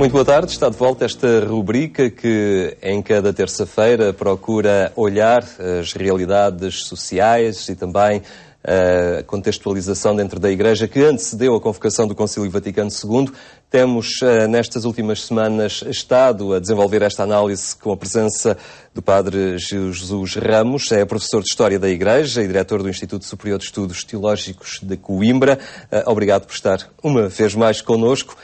Muito boa tarde, está de volta esta rubrica que em cada terça-feira procura olhar as realidades sociais e também a contextualização dentro da Igreja que antecedeu a convocação do Concílio Vaticano II. Temos, nestas últimas semanas, estado a desenvolver esta análise com a presença do Padre Jesus Ramos, é professor de História da Igreja e diretor do Instituto Superior de Estudos Teológicos de Coimbra. Obrigado por estar uma vez mais connosco.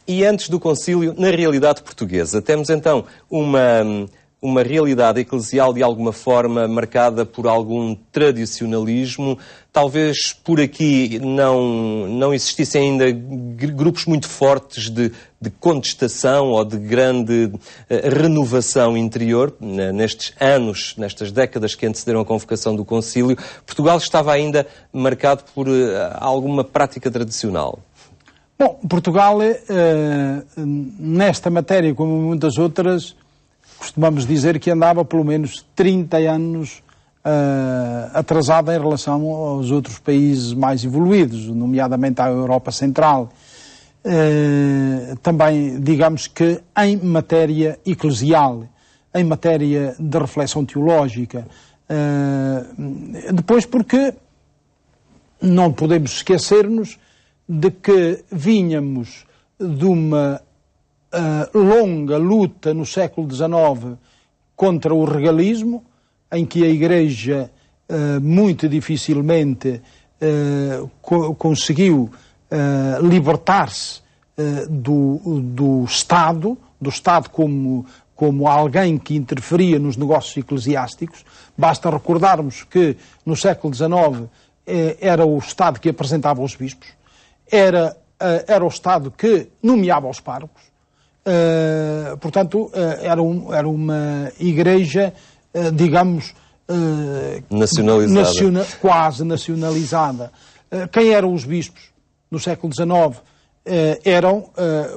E antes do concílio, na realidade portuguesa, temos então uma realidade eclesial de alguma forma marcada por algum tradicionalismo. Talvez por aqui não existissem ainda grupos muito fortes de contestação ou de grande renovação interior. Nestes anos, nestas décadas que antecederam a convocação do concílio, Portugal estava ainda marcado por alguma prática tradicional. Bom, Portugal, nesta matéria, como muitas outras, costumamos dizer que andava pelo menos 30 anos atrasada em relação aos outros países mais evoluídos, nomeadamente à Europa Central. Também, digamos que em matéria eclesial, em matéria de reflexão teológica. Depois porque não podemos esquecer-nos de que vínhamos de uma longa luta no século XIX contra o regalismo, em que a Igreja muito dificilmente conseguiu libertar-se do Estado como alguém que interferia nos negócios eclesiásticos. Basta recordarmos que no século XIX era o Estado que apresentava os bispos, era o Estado que nomeava os párocos. Portanto, era uma igreja, digamos, quase nacionalizada. Quem eram os bispos no século XIX? Eram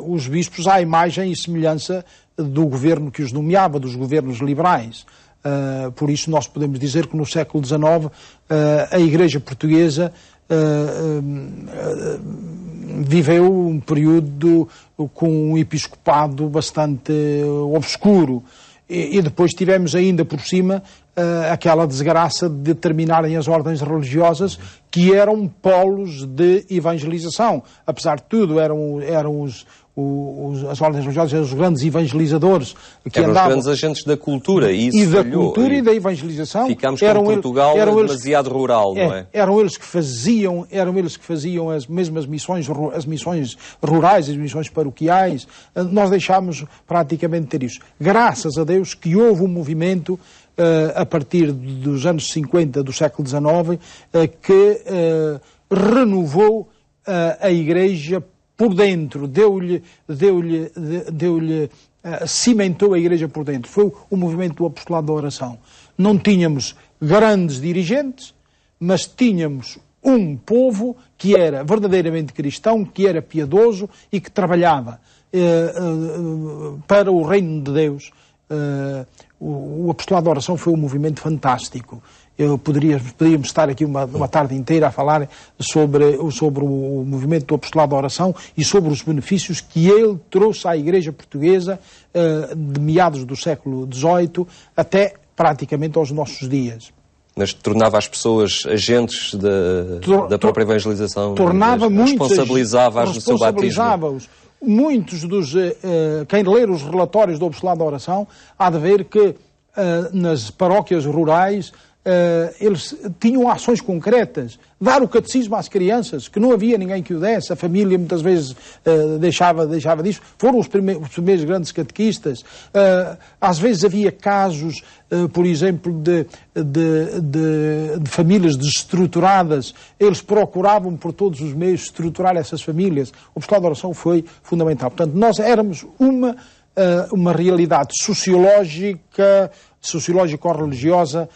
os bispos à imagem e semelhança do governo que os nomeava, dos governos liberais. Por isso nós podemos dizer que no século XIX a Igreja Portuguesa viveu um período com um episcopado bastante obscuro e depois tivemos ainda por cima aquela desgraça de determinarem as ordens religiosas que eram polos de evangelização. Apesar de tudo, eram as ordens religiosas eram os grandes evangelizadores que eram andavam, os grandes agentes da cultura e isso da falhou, cultura e da evangelização. Ficámos com Portugal demasiado rural, não é? Eram eles que faziam as mesmas missões, as missões rurais, as missões paroquiais. Nós deixámos praticamente de ter isso. Graças a Deus que houve um movimento a partir dos anos 50 do século XIX que renovou a Igreja por dentro, cimentou a Igreja por dentro. Foi o movimento do apostolado da oração. Não tínhamos grandes dirigentes, mas tínhamos um povo que era verdadeiramente cristão, que era piedoso e que trabalhava para o reino de Deus. O apostolado da oração foi um movimento fantástico. Poderíamos estar aqui uma tarde inteira a falar sobre o movimento do apostolado da oração e sobre os benefícios que ele trouxe à Igreja Portuguesa de meados do século XVIII até praticamente aos nossos dias. Mas tornava as pessoas agentes da própria evangelização? Responsabilizava-as do seu batismo? Muitos quem ler os relatórios do apostolado da oração há de ver que nas paróquias rurais eles tinham ações concretas, dar o catecismo às crianças, que não havia ninguém que o desse, a família muitas vezes deixava disso, foram os primeiros grandes catequistas. Às vezes havia casos, por exemplo, de famílias desestruturadas, eles procuravam por todos os meios estruturar essas famílias. O apostolado da oração foi fundamental. Portanto, nós éramos uma realidade sociológico-religiosa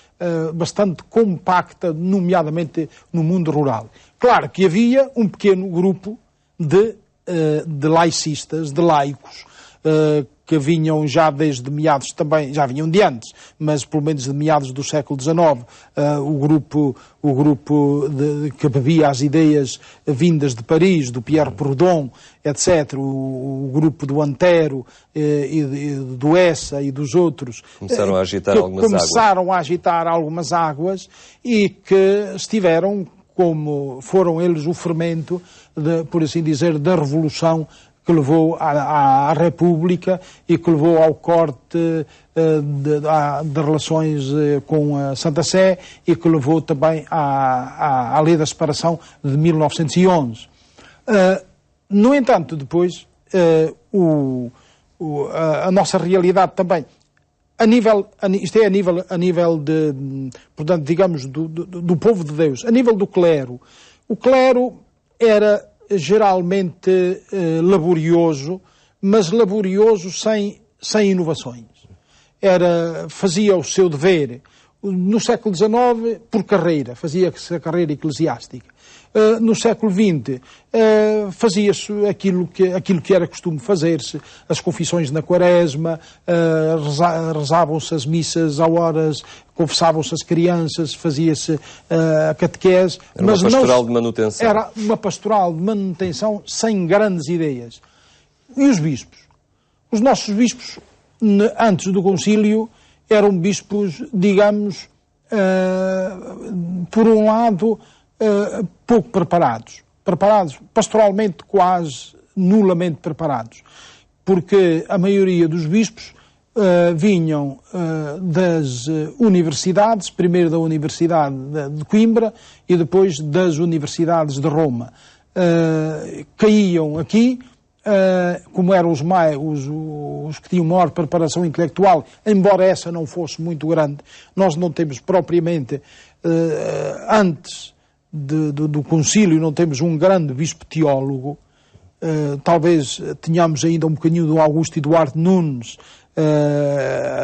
bastante compacta, nomeadamente no mundo rural. Claro que havia um pequeno grupo de laicistas, de laicos, que vinham já desde meados também, já vinham de antes, mas pelo menos de meados do século XIX, o grupo que bebia as ideias vindas de Paris, do Pierre Proudhon, etc., o grupo do Antero, e do Essa e dos outros, começaram a agitar algumas águas e que estiveram, como foram eles o fermento, por assim dizer, da Revolução que levou à República e que levou ao corte de relações com a Santa Sé e que levou também à Lei da Separação de 1911. No entanto, depois, a nossa realidade também, a nível de, portanto, digamos, do povo de Deus, a nível do clero, o clero era geralmente laborioso, mas laborioso sem inovações. Fazia o seu dever. No século XIX, por carreira, fazia-se a carreira eclesiástica. No século XX, fazia-se aquilo que era costume fazer-se, as confissões na Quaresma, rezavam-se as missas a horas, confessavam-se as crianças, fazia-se a catequese. Era uma pastoral de manutenção. Era uma pastoral de manutenção sem grandes ideias. E os bispos? Os nossos bispos, antes do concílio, eram bispos, digamos, por um lado, pouco preparados, pastoralmente quase nulamente preparados, porque a maioria dos bispos vinham das universidades, primeiro da Universidade de Coimbra e depois das universidades de Roma. Caíam aqui, como eram os que tinham maior preparação intelectual, embora essa não fosse muito grande. Nós não temos propriamente, antes do concílio, não temos um grande bispo teólogo. Talvez tenhamos ainda um bocadinho do Augusto Eduardo Nunes,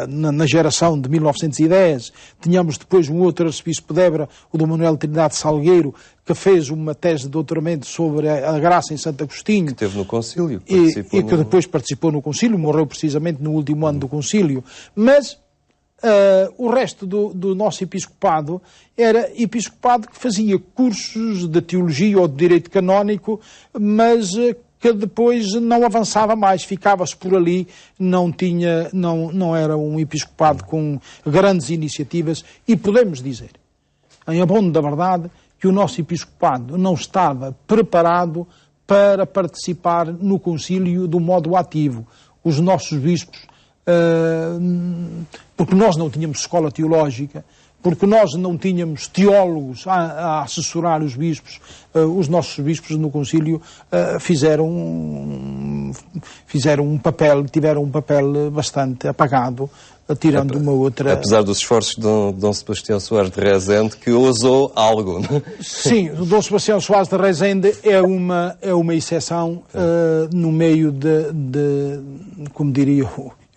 na geração de 1910. Tínhamos depois um outro arcebispo de Évora, o do Manuel Trindade Salgueiro, que fez uma tese de doutoramento sobre a graça em Santo Agostinho. Que esteve no concílio. E que depois participou no concílio, morreu precisamente no último ano do concílio. Mas o resto do nosso episcopado era episcopado que fazia cursos de teologia ou de direito canónico, mas que depois não avançava mais, ficava-se por ali, não era um episcopado com grandes iniciativas, e podemos dizer, em abono da verdade, que o nosso episcopado não estava preparado para participar no concílio do modo ativo. Os nossos bispos, porque nós não tínhamos escola teológica, porque nós não tínhamos teólogos a assessorar os bispos, os nossos bispos no concílio tiveram um papel bastante apagado, tirando uma outra... Apesar dos esforços de Dom Sebastião Soares de Rezende, que ousou algo, não é? Sim, o Dom Sebastião Soares de Rezende é uma exceção no meio de como diria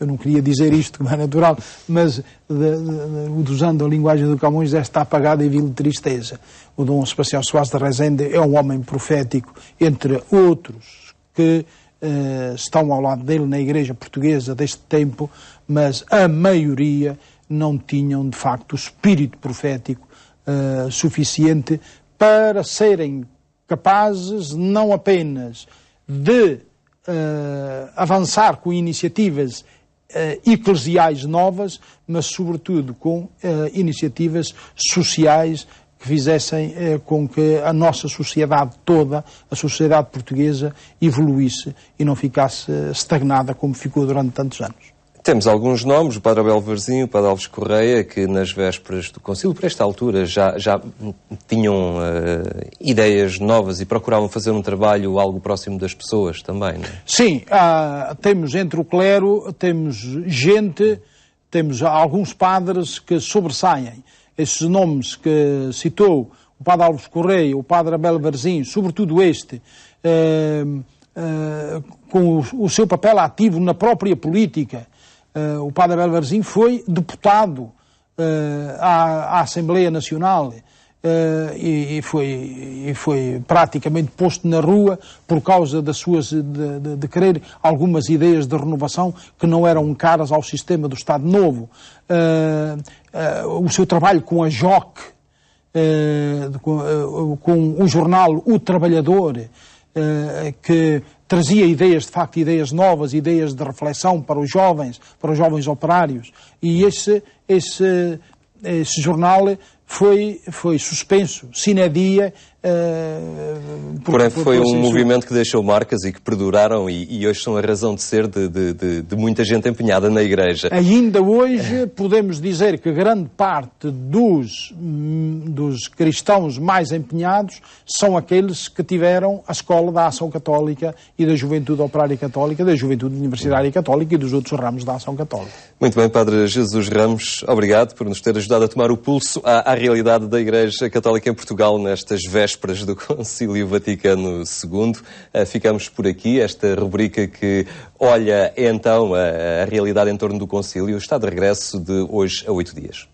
eu não queria dizer isto, como é natural, mas usando a linguagem do Camões, esta apagada e vil tristeza. O Dom Sebastião Soares de Rezende é um homem profético, entre outros que estão ao lado dele na Igreja Portuguesa deste tempo, mas a maioria não tinham, de facto, o espírito profético suficiente para serem capazes não apenas de avançar com iniciativas eclesiais novas, mas sobretudo com iniciativas sociais que fizessem com que a nossa sociedade toda, a sociedade portuguesa, evoluísse e não ficasse estagnada como ficou durante tantos anos. Temos alguns nomes, o Padre Abel Varzim, o Padre Alves Correia, que nas vésperas do concílio, por esta altura, já tinham ideias novas e procuravam fazer um trabalho algo próximo das pessoas também, não é? Sim, temos entre o clero, temos alguns padres que sobressaem. Esses nomes que citou o Padre Alves Correia, o Padre Abel Varzim, sobretudo este, com o seu papel ativo na própria política. O Padre Abel Varzim foi deputado à Assembleia Nacional e foi praticamente posto na rua por causa das suas, de querer algumas ideias de renovação que não eram caras ao sistema do Estado Novo. O seu trabalho com a JOC, com o jornal O Trabalhador, que trazia ideias, de facto, ideias novas, ideias de reflexão para os jovens operários. E esse jornal foi suspenso, sine die. Porém, foi um movimento que deixou marcas e que perduraram e hoje são a razão de ser de muita gente empenhada na Igreja. Ainda hoje podemos dizer que grande parte dos cristãos mais empenhados são aqueles que tiveram a escola da Ação Católica e da Juventude Operária Católica, da Juventude Universitária Católica e dos outros ramos da Ação Católica. Muito bem, Padre Jesus Ramos, obrigado por nos ter ajudado a tomar o pulso à realidade da Igreja Católica em Portugal nestas vésperas do Concílio Vaticano II. Ficamos por aqui. Esta rubrica que olha então a realidade em torno do Concílio está de regresso de hoje a 8 dias.